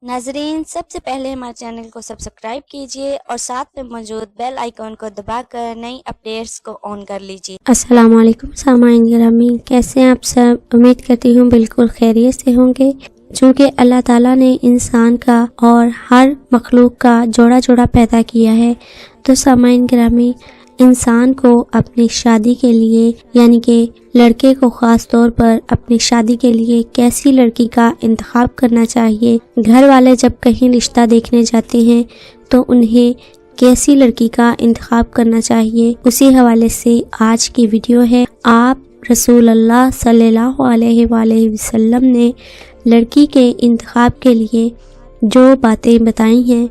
नाजरीन, सबसे पहले हमारे चैनल को सब्सक्राइब कीजिए और साथ में मौजूद बेल आइकॉन को दबाकर नई अपडेट्स को ऑन कर लीजिए। अस्सलाम वालेकुम सामाईन गिरामी, कैसे हैं आप सब? उम्मीद करती हूँ बिल्कुल खैरियत से होंगे। चूँकि अल्लाह ताला ने इंसान का और हर मखलूक का जोड़ा जोड़ा पैदा किया है, तो सामाईन गिरामी इंसान को अपनी शादी के लिए यानी कि लड़के को ख़ास तौर पर अपनी शादी के लिए कैसी लड़की का इंतखाब करना चाहिए, घर वाले जब कहीं रिश्ता देखने जाते हैं तो उन्हें कैसी लड़की का इंतखाब करना चाहिए, उसी हवाले से आज की वीडियो है। आप रसूल अल्लाह सल्लल्लाहु अलैहि वसल्लम ने लड़की के इंतखाब के लिए जो बातें बताई हैं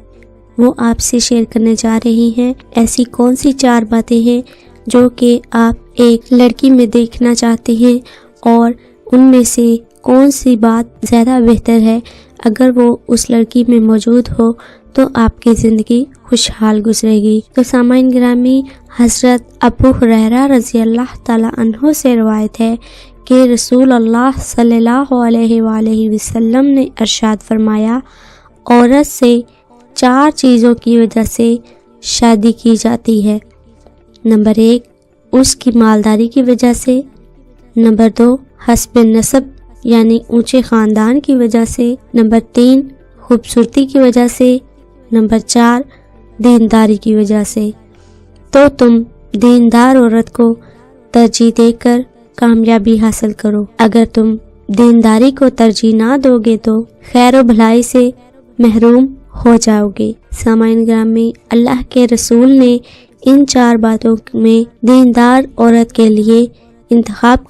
वो आपसे शेयर करने जा रही हैं। ऐसी कौन सी 4 बातें हैं जो कि आप एक लड़की में देखना चाहते हैं और उनमें से कौन सी बात ज़्यादा बेहतर है, अगर वो उस लड़की में मौजूद हो तो आपकी ज़िंदगी खुशहाल गुजरेगी। तो सामाईन गिरामी, हज़रत अबू हुरैरा रज़ी अल्लाह ताला अन्हु से रवायत है कि रसूल अल्लाह सल्लल्लाहु अलैहि वसल्लम ने इरशाद फरमाया, औरत से 4 चीज़ों की वजह से शादी की जाती है। नंबर 1, उसकी मालदारी की वजह से। नंबर 2, हस्ब नसब यानी ऊंचे ख़ानदान की वजह से। नंबर 3, खूबसूरती की वजह से। नंबर 4, दीनदारी की वजह से। तो तुम दीनदार औरत को तरजीह देकर कामयाबी हासिल करो। अगर तुम दीनदारी को तरजीह ना दोगे तो खैर व भलाई से महरूम हो जाओगे। सामाईन ग्रामी, अल्लाह के रसूल ने इन 4 बातों में दीनदार औरत के लिए इंतखाब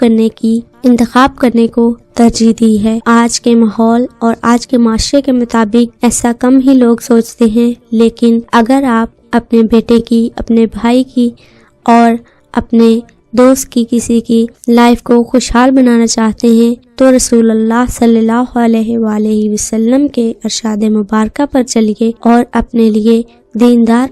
करने को तरजीह दी है। आज के माहौल और आज के माशरे के मुताबिक ऐसा कम ही लोग सोचते हैं, लेकिन अगर आप अपने बेटे की, अपने भाई की और अपने दोस्त की, किसी की लाइफ को खुशहाल बनाना चाहते हैं तो रसूल अल्लाह सल्लल्लाहु अलैहि वसल्लम के इरशाद मुबारका पर चलिए और अपने लिए दीनदार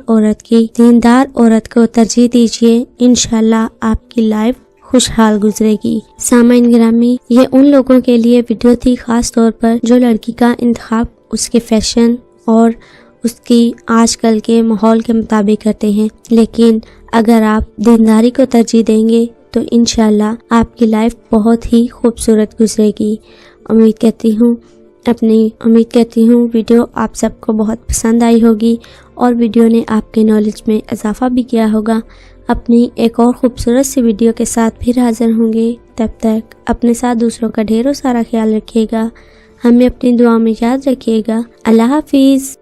औरत को तरजीह दीजिए। इंशाल्लाह आपकी लाइफ खुशहाल गुजरेगी। सामाईन गिरामी, ये उन लोगों के लिए वीडियो थी खास तौर पर जो लड़की का इंतखाब उसके फैशन और उसकी आजकल के माहौल के मुताबिक करते हैं, लेकिन अगर आप दीनदारी को तरजीह देंगे तो इंशाल्लाह आपकी लाइफ बहुत ही खूबसूरत गुजरेगी। उम्मीद करती हूँ वीडियो आप सबको बहुत पसंद आई होगी और वीडियो ने आपके नॉलेज में इजाफा भी किया होगा। अपनी एक और खूबसूरत सी वीडियो के साथ फिर हाजिर होंगे। तब तक अपने साथ दूसरों का ढेरों सारा ख्याल रखिएगा, हमें अपनी दुआ में याद रखिएगा। अल्लाह हाफिज़।